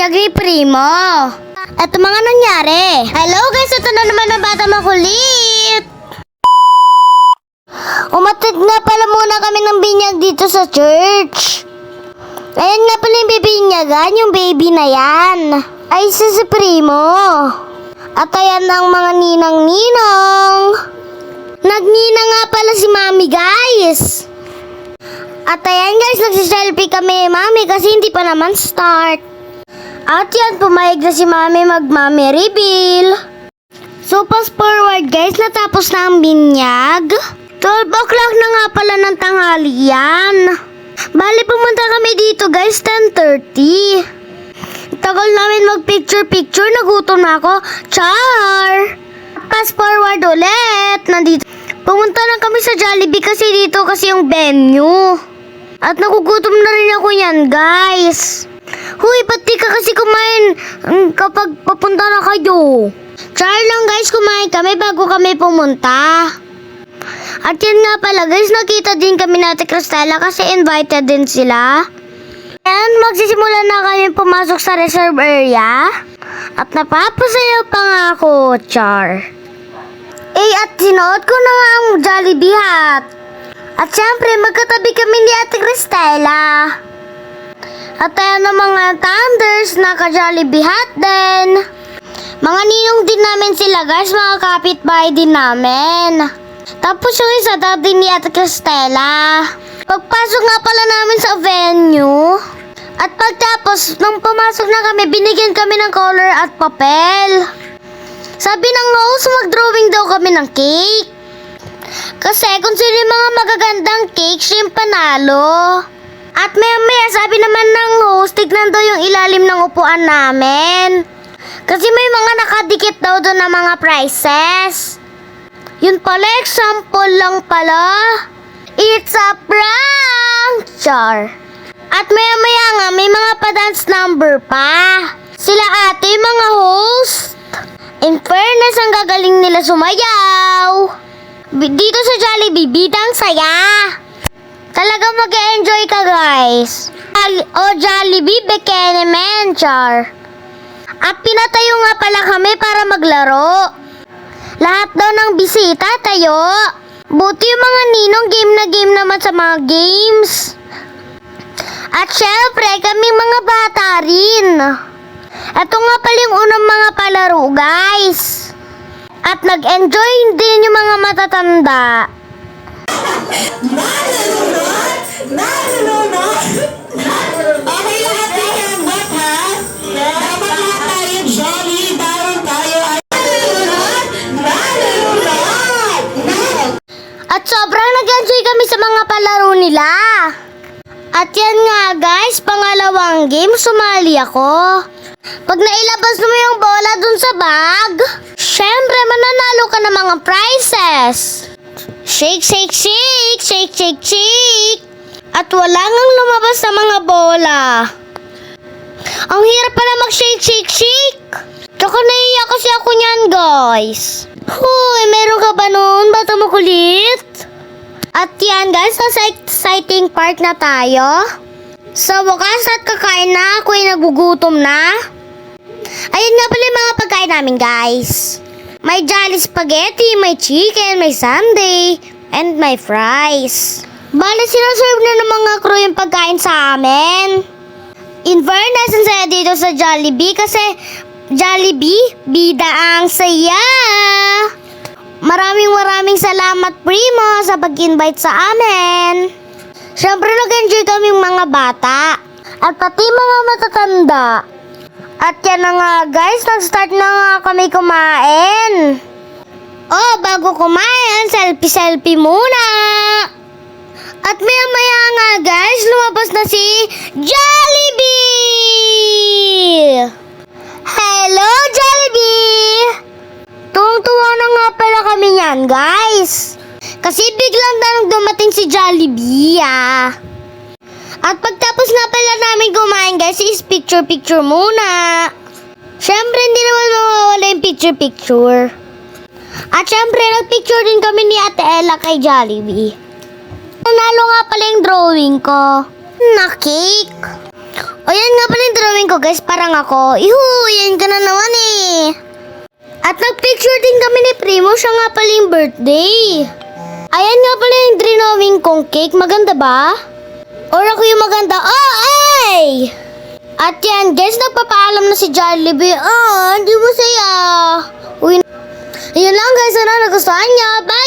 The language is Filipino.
binyag ni Primo. Eto mga nangyari. Hello guys, ito na naman ang bata makulit. Umatid nga pala muna kami ng binyag dito sa church. Ayan nga pala yung bibinyagan, yung baby na yan. Ay si Primo. At ayan ang mga ninang-ninong. Nagnina nga pala si Mami guys. At ayan guys, nagsiselfie kami Mami kasi hindi pa naman start. At yan, pumayag na si Mami mag-Mami reveal. So fast forward guys, natapos na ang binyag. 12 o'clock na nga pala ng tanghalian. Bali pumunta kami dito guys, 10:30. Tagal namin mag-picture-picture, nagutom na ako. Char! Fast forward ulit, nandito. Pumunta na kami sa Jollibee kasi dito kasi yung venue. At nagugutom na rin ako yan, guys. Huy, ba't di ka kasi kumain kapag papunta na kayo? Char lang guys, kumain kami bago kami pumunta. At yan nga pala guys, nakita din kami natin Cristela kasi invited din sila. And magsisimula na kami pumasok sa reserve area. At napapasayaw pa nga ako, Char. At sinuot ko na nga ang Jollibee hat. At syempre, magkatabi kami ni Ate Cristela. At ayan ang mga thunders, naka-Jollibee hat din. Mga ninong din namin sila guys, mga kapitbahay din namin. Tapos yung isa dati ni Ate Cristela. Pagpasok nga pala namin sa venue. At pagtapos, nung pumasok na kami, binigyan kami ng color at papel. Sabi ng host, mag-drawing daw kami ng cake. Kasi kung sino yung mga magagandang cake, siya yung panalo. At maya sabi naman ng host, tignan daw yung ilalim ng upuan namin. Kasi may mga nakadikit daw doon na mga prizes. Yun pala, example lang pala. It's a prank! Char. At maya nga, may mga pa-dance number pa. Sila ate, mga host. In fairness, ang gagaling nila sumayaw. Dito sa Jollibee, bidang saya. Talagang mag-enjoy ka guys. Jollibee, Bikini Man, Char. At pinatayo nga pala kami para maglaro. Lahat daw ng bisita tayo. Buti yung mga ninong game na game naman sa mga games. At syempre, kaming mga bata rin. Ito nga pala yung unang mga palaro, guys. At nag-enjoy din yung mga matatanda. Okay, lahat tayo ang bat, ha? Dapat lahat tayo jolly, daron tayo ay At sobrang nag-enjoy kami sa mga palaro nila. At yan nga guys, pangalawang game, sumali ako. Pag nailabas mo yung bola dun sa bag, syempre mananalo ka ng mga prizes. Shake, shake, shake, shake, shake, shake. At wala ngang lumabas na mga bola. Ang hirap pala mag-shake, shake, shake. Tsaka naiiyak kasi ako niyan guys. Huy, meron ka ba nun? Bata makulit? At yan guys, nasa exciting part na tayo. Sa wakas at kakain na, ako ay nagugutom na. Ayun nga pala yung mga pagkain namin guys. May Jolly Spaghetti, may chicken, may sundae, and may fries. Bale, sinaserve na ng mga crew yung pagkain sa amin. In fairness, ang saya dito sa Jollibee kasi Jollibee, bida ang saya. Maraming salamat Primo sa pag-invite sa amin. Siyempre nag-enjoy kaming mga bata at pati mga matatanda. At yan na nga guys, nag-start na nga kami kumain. Oh, bago kumain, selfie muna. At maya nga guys, lumabas na si Jollibee! Hello Jollibee! Tuwang-tuwa na nga pala kami yan guys. Kasi biglang na dumating si Jollibee At pagtapos nga pala namin kumain guys, is picture muna. Syempre hindi naman mawawala yung picture. At syempre nagpicture din kami ni Ate Ella kay Jollibee. Nanalo nga pala yung drawing ko na cake. O yan nga pala yung drawing ko guys, parang ako. Ihu, yan ka na naman eh. At nagpicture din kami ni Primo, siya nga pala yung birthday. Ayan nga pala yung drawing kong cake, maganda ba? Or ako yung maganda? Oh, ay! At yan guys, nagpapaalam na si Jollibee. Hindi mo saya. Uy, yun lang guys, sana nagustuhan niya. Bye!